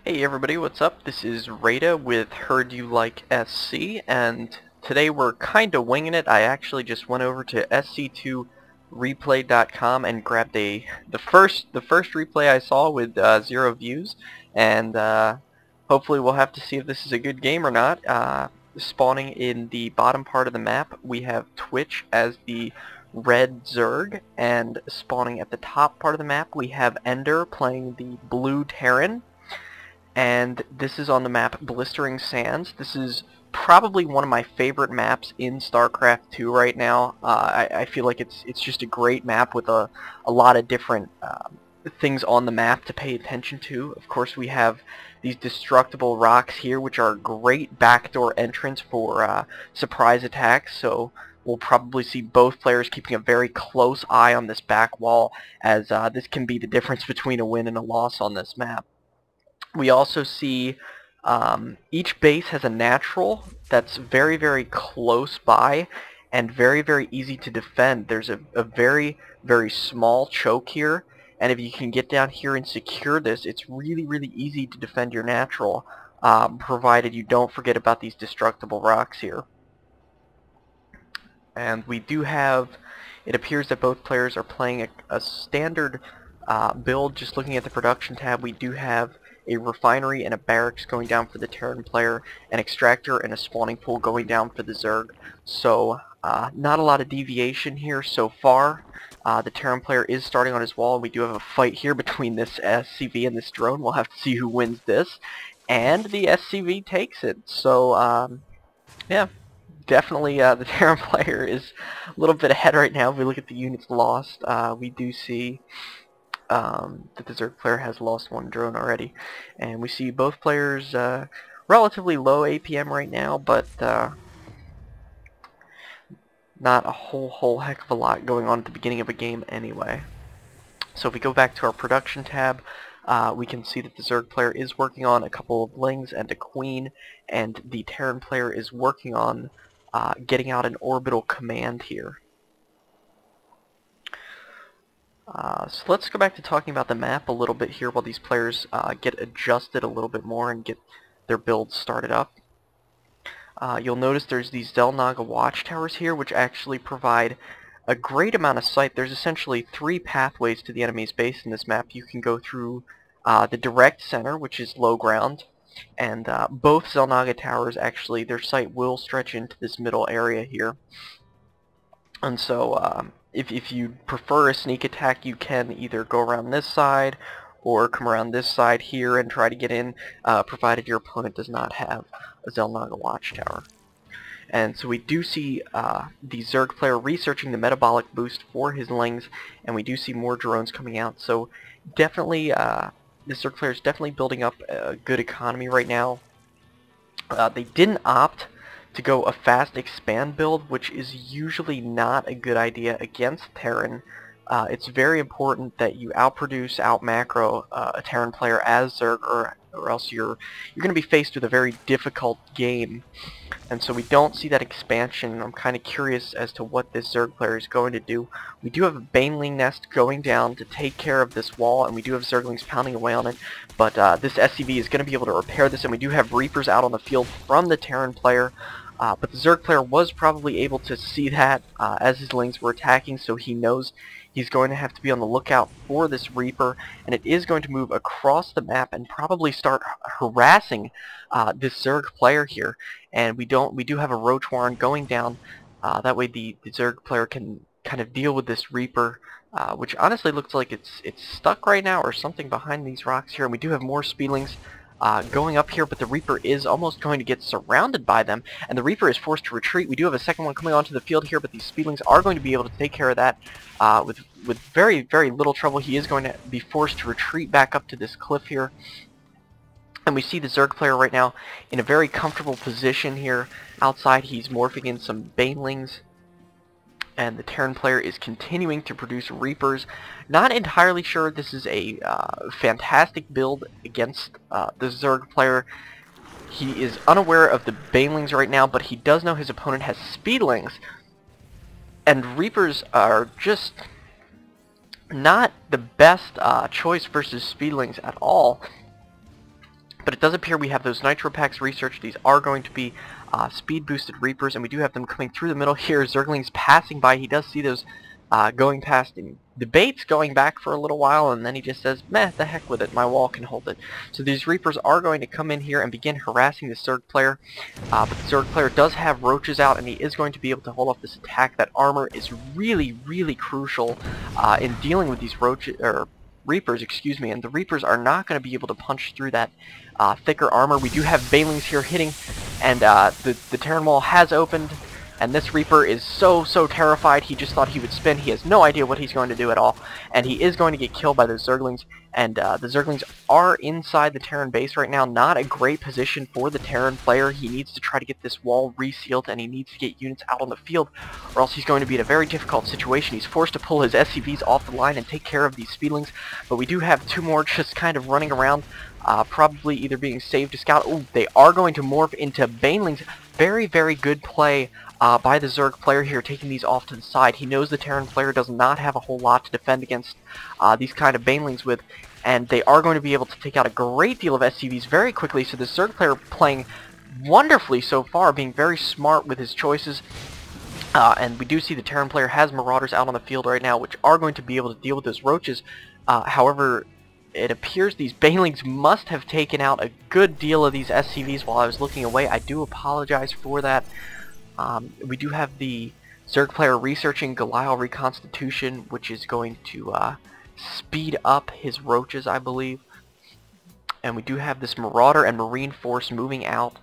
Hey everybody, what's up? This is Rada with HerdULiekSC, and today we're kinda winging it. I actually just went over to SC2 replay.com and grabbed the first replay I saw with 0 views, and hopefully we'll have to see if this is a good game or not. Spawning in the bottom part of the map, we have Twitch as the red Zerg, and spawning at the top part of the map, we have Ender playing the blue Terran. And this is on the map Blistering Sands. This is probably one of my favorite maps in StarCraft 2 right now. I feel like it's just a great map with a lot of different things on the map to pay attention to. Of course, we have these destructible rocks here, which are a great backdoor entrance for surprise attacks. So we'll probably see both players keeping a very close eye on this back wall, as this can be the difference between a win and a loss on this map. We also see each base has a natural that's very close by and very easy to defend. There's a very small choke here, and if you can get down here and secure this, it's really easy to defend your natural, provided you don't forget about these destructible rocks here. And we do have, it appears that both players are playing a standard build. Just looking at the production tab, we do have a refinery and a barracks going down for the Terran player, an extractor and a spawning pool going down for the Zerg. So not a lot of deviation here so far. The Terran player is starting on his wall. We do have a fight here between this SCV and this drone. We'll have to see who wins this, and the SCV takes it. So yeah, definitely the Terran player is a little bit ahead right now. If we look at the units lost, we do see that the Zerg player has lost one drone already, and we see both players relatively low APM right now, but not a whole heck of a lot going on at the beginning of a game anyway. So if we go back to our production tab, we can see that the Zerg player is working on a couple of lings and a queen, and the Terran player is working on getting out an orbital command here. So let's go back to talking about the map a little bit here while these players get adjusted a little bit more and get their builds started up. You'll notice there's these Xel'Naga watchtowers here, which actually provide a great amount of sight. There's essentially 3 pathways to the enemy's base in this map. You can go through the direct center, which is low ground, and both Xel'Naga towers, actually, their sight will stretch into this middle area here. And so if you prefer a sneak attack, you can either go around this side or come around this side here and try to get in, provided your opponent does not have a Xel'Naga watchtower. And so we do see the Zerg player researching the metabolic boost for his lings, and we do see more drones coming out. So definitely, the Zerg player is definitely building up a good economy right now. They didn't opt to go a fast expand build, which is usually not a good idea against Terran. It's very important that you outproduce, outmacro a Terran player as Zerg, or else you're going to be faced with a very difficult game. And so we don't see that expansion. I'm kind of curious as to what this Zerg player is going to do. We do have a Baneling nest going down to take care of this wall, and we do have Zerglings pounding away on it, but this SCV is going to be able to repair this, and we do have Reapers out on the field from the Terran player. But the Zerg player was probably able to see that as his lings were attacking, so he knows he's going to have to be on the lookout for this Reaper, and it is going to move across the map and probably start harassing this Zerg player here. And we do have a Roach Warren going down. That way the Zerg player can kind of deal with this Reaper, which honestly looks like it's stuck right now or something behind these rocks here. And we do have more Speedlings going up here, but the Reaper is almost going to get surrounded by them, and the Reaper is forced to retreat. We do have a second one coming onto the field here, but these Speedlings are going to be able to take care of that with very little trouble. He is going to be forced to retreat back up to this cliff here. And we see the Zerg player right now in a very comfortable position here. Outside, he's morphing in some Banelings, and the Terran player is continuing to produce Reapers. Not entirely sure this is a fantastic build against the Zerg player. He is unaware of the Banelings right now, but he does know his opponent has Speedlings. And Reapers are just not the best choice versus Speedlings at all. But it does appear we have those Nitro Packs researched. These are going to be speed boosted Reapers, and we do have them coming through the middle here. Zerglings passing by. He does see those going past, and debates going back for a little while, and then he just says, meh, the heck with it, my wall can hold it. So these Reapers are going to come in here and begin harassing the Zerg player, but the Zerg player does have roaches out, and he is going to be able to hold off this attack. That armor is really, really crucial in dealing with these Reapers, excuse me, and the Reapers are not going to be able to punch through that thicker armor. We do have Banelings here hitting, and the Terran wall has opened, and this Reaper is so terrified. He just thought he would spin. He has no idea what he's going to do at all, and he is going to get killed by those Zerglings, and the Zerglings are inside the Terran base right now. Not a great position for the Terran player. He needs to try to get this wall resealed, and he needs to get units out on the field, or else he's going to be in a very difficult situation. He's forced to pull his SCVs off the line and take care of these Speedlings, but we do have two more just kind of running around, probably either being saved to scout. Oh, they are going to morph into Banelings. Very good play by the Zerg player here, taking these off to the side. He knows the Terran player does not have a whole lot to defend against these kind of Banelings with, and they are going to be able to take out a great deal of SCVs very quickly. So the Zerg player playing wonderfully so far, being very smart with his choices. And we do see the Terran player has Marauders out on the field right now, which are going to be able to deal with those roaches. However, it appears these Banelings must have taken out a good deal of these SCVs while I was looking away. I do apologize for that. We do have the Zerg player researching Goliath Reconstitution, which is going to speed up his roaches, I believe. And we do have this Marauder and Marine Force moving out,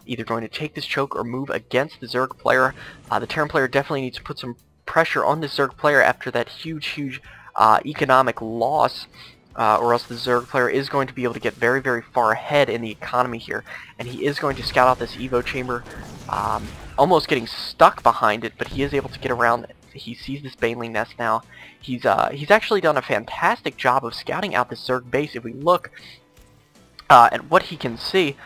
either going to take this choke or move against the Zerg player. The Terran player definitely needs to put some pressure on the Zerg player after that huge economic loss. Or else the Zerg player is going to be able to get very far ahead in the economy here, and he is going to scout out this Evo chamber, almost getting stuck behind it, but he is able to get around. He sees this Baneling nest now. He's actually done a fantastic job of scouting out the Zerg base. If we look at what he can see,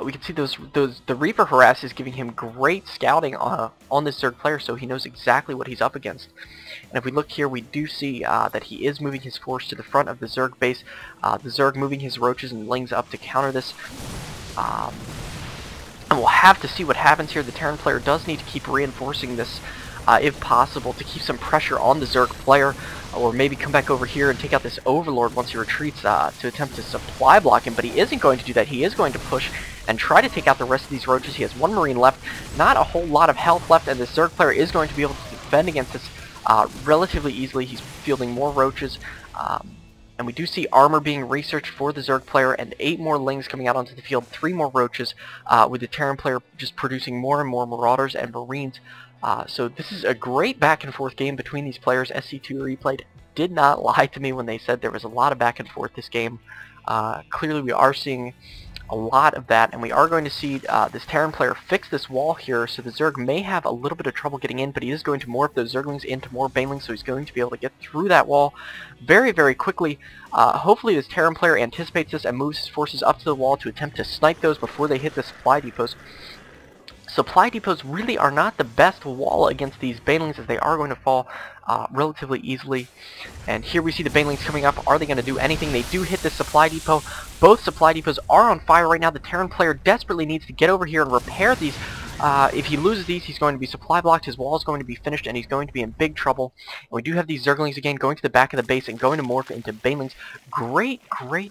we can see the Reaper harass is giving him great scouting on this Zerg player, so he knows exactly what he's up against. And if we look here, we do see that he is moving his force to the front of the Zerg base. The Zerg moving his roaches and lings up to counter this. And we'll have to see what happens here. The Terran player does need to keep reinforcing this, if possible, to keep some pressure on the Zerg player, or maybe come back over here and take out this Overlord once he retreats to attempt to supply block him. But he isn't going to do that. He is going to push and try to take out the rest of these roaches. He has one Marine left, not a whole lot of health left, and the Zerg player is going to be able to defend against this relatively easily. He's fielding more roaches, and we do see armor being researched for the Zerg player, and 8 more lings coming out onto the field, 3 more roaches, with the Terran player just producing more and more Marauders and Marines. So this is a great back and forth game between these players. SC2 replayed did not lie to me when they said there was a lot of back and forth this game. Clearly we are seeing a lot of that, and we are going to see this Terran player fix this wall here, so the Zerg may have a little bit of trouble getting in, but he is going to morph those Zerglings into more Banelings, so he's going to be able to get through that wall very quickly. Hopefully this Terran player anticipates this and moves his forces up to the wall to attempt to snipe those before they hit the supply depots. Supply depots really are not the best wall against these Banelings, as they are going to fall relatively easily. And here we see the Banelings coming up. Are they going to do anything? They do hit the supply depot. Both supply depots are on fire right now. The Terran player desperately needs to get over here and repair these. If he loses these, he's going to be supply blocked, his wall is going to be finished, and he's going to be in big trouble. And we do have these Zerglings again going to the back of the base and going to morph into Banelings. Great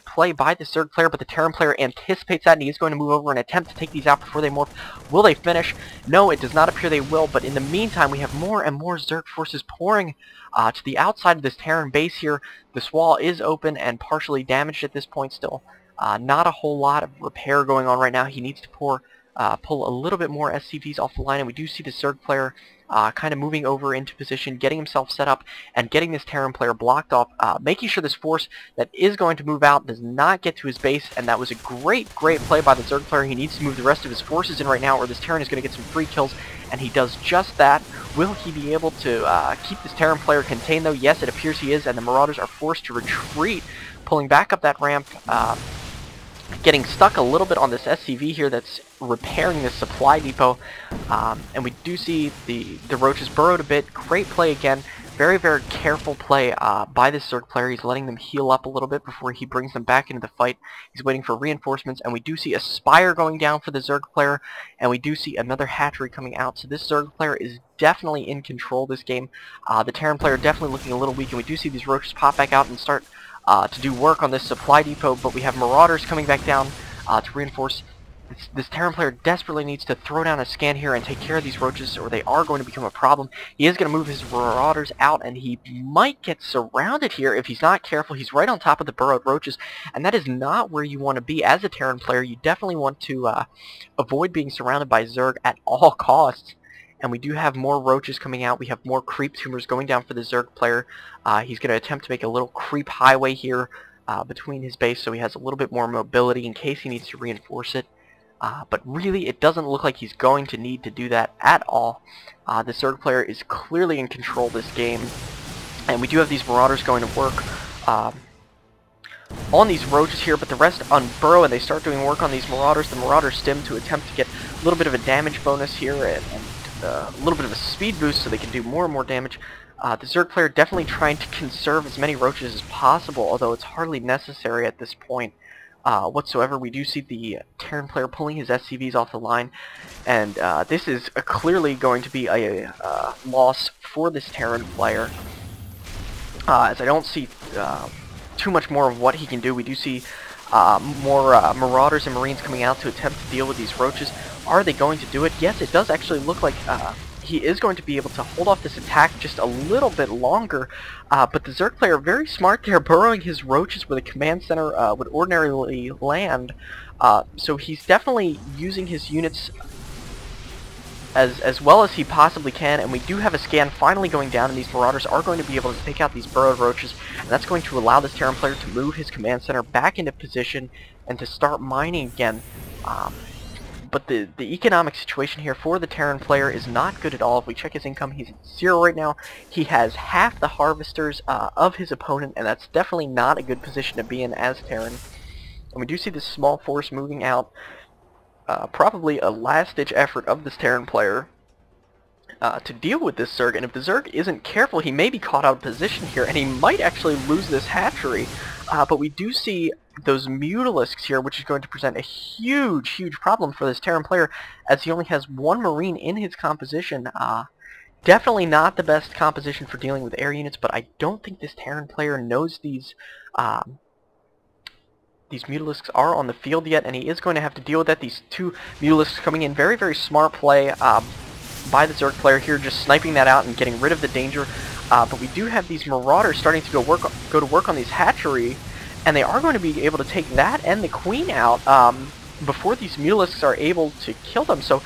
play by the Zerg player, but the Terran player anticipates that, and he is going to move over and attempt to take these out before they morph. Will they finish? No, it does not appear they will, but in the meantime, we have more and more Zerg forces pouring to the outside of this Terran base here. This wall is open and partially damaged at this point still. Not a whole lot of repair going on right now. He needs to pull a little bit more SCVs off the line, and we do see the Zerg player kind of moving over into position, getting himself set up, and getting this Terran player blocked off, making sure this force that is going to move out does not get to his base, and that was a great play by the Zerg player. He needs to move the rest of his forces in right now, or this Terran is going to get some free kills, and he does just that. Will he be able to keep this Terran player contained, though? Yes, it appears he is, and the Marauders are forced to retreat, pulling back up that ramp, getting stuck a little bit on this SCV here that's repairing this supply depot, and we do see the roaches burrowed a bit. Great play again Very, very careful play by this Zerg player. He's letting them heal up a little bit before he brings them back into the fight. He's waiting for reinforcements, and we do see a Spire going down for the Zerg player, and we do see another hatchery coming out. So this Zerg player is definitely in control this game. The Terran player definitely looking a little weak, and we do see these roaches pop back out and start to do work on this supply depot, but we have Marauders coming back down to reinforce. This Terran player desperately needs to throw down a scan here and take care of these roaches, or they are going to become a problem. He is going to move his Marauders out, and he might get surrounded here if he's not careful. He's right on top of the burrowed roaches, and that is not where you want to be as a Terran player. You definitely want to avoid being surrounded by Zerg at all costs. And we do have more roaches coming out. We have more creep tumors going down for the Zerg player. He's going to attempt to make a little creep highway here between his base, so he has a little bit more mobility in case he needs to reinforce it. But really, it doesn't look like he's going to need to do that at all. The Zerg player is clearly in control of this game. And we do have these Marauders going to work on these roaches here, but the rest unburrow and they start doing work on these Marauders. The Marauders stim to attempt to get a little bit of a damage bonus here and a little bit of a speed boost so they can do more and more damage. The Zerg player definitely trying to conserve as many roaches as possible, although it's hardly necessary at this point. Whatsoever. We do see the Terran player pulling his SCVs off the line, and this is clearly going to be a loss for this Terran player, as I don't see too much more of what he can do. We do see more Marauders and Marines coming out to attempt to deal with these roaches. Are they going to do it? Yes, it does actually look like he is going to be able to hold off this attack just a little bit longer, but the Zerg player, very smart there, burrowing his roaches where the command center would ordinarily land, so he's definitely using his units as well as he possibly can, and we do have a scan finally going down, and these Marauders are going to be able to take out these burrowed roaches, and that's going to allow this Terran player to move his command center back into position and to start mining again. But the economic situation here for the Terran player is not good at all. If we check his income, he's at 0 right now. He has half the harvesters of his opponent, and that's definitely not a good position to be in as Terran. And we do see this small force moving out. Probably a last-ditch effort of this Terran player to deal with this Zerg. And if the Zerg isn't careful, he may be caught out of position here, and he might actually lose this hatchery. But we do see those Mutalisks here, which is going to present a huge, huge problem for this Terran player, as he only has 1 Marine in his composition. Definitely not the best composition for dealing with air units, but I don't think this Terran player knows these Mutalisks are on the field yet, and he is going to have to deal with that. These 2 Mutalisks coming in, very, very smart play by the Zerg player here, just sniping that out and getting rid of the danger. But we do have these Marauders starting to go to work on these hatchery, and they are going to be able to take that and the Queen out before these Mutalisks are able to kill them. So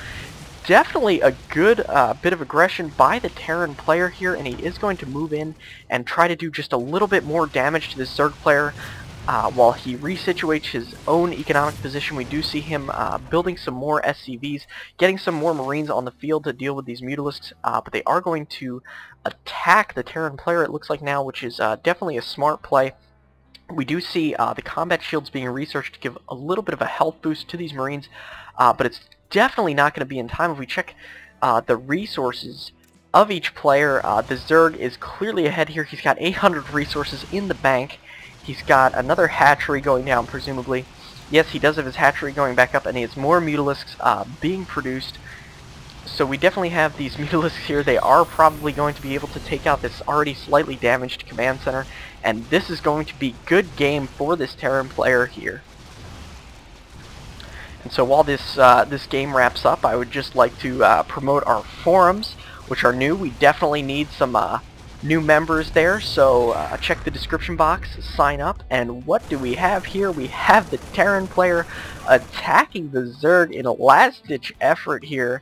definitely a good bit of aggression by the Terran player here, and he is going to move in and try to do just a little bit more damage to this Zerg player. While he resituates his own economic position, we do see him building some more SCVs, getting some more Marines on the field to deal with these Mutalisks, but they are going to attack the Terran player, it looks like now, which is definitely a smart play. We do see the combat shields being researched to give a little bit of a health boost to these Marines, but it's definitely not going to be in time. If we check the resources of each player, the Zerg is clearly ahead here. He's got 800 resources in the bank. He's got another hatchery going down, presumably. Yes, he does have his hatchery going back up, and he has more Mutalisks being produced. So we definitely have these Mutalisks here. They are probably going to be able to take out this already slightly damaged command center, and this is going to be good game for this Terran player here. And so while this this game wraps up, I would just like to promote our forums, which are new. We definitely need some new members there, so check the description box, sign up, and what do we have here? We have the Terran player attacking the Zerg in a last-ditch effort here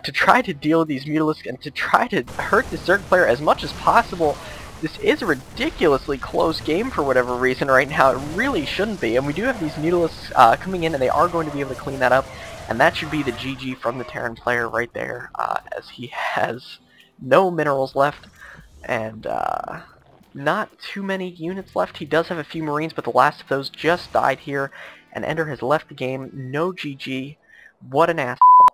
to try to deal with these Mutalisks and to try to hurt the Zerg player as much as possible. This is a ridiculously close game for whatever reason right now. It really shouldn't be, and we do have these Mutalisks coming in, and they are going to be able to clean that up, and that should be the GG from the Terran player right there, as he has no minerals left and not too many units left. He does have a few Marines, but the last of those just died here, and Ender has left the game. No GG. What an asshole.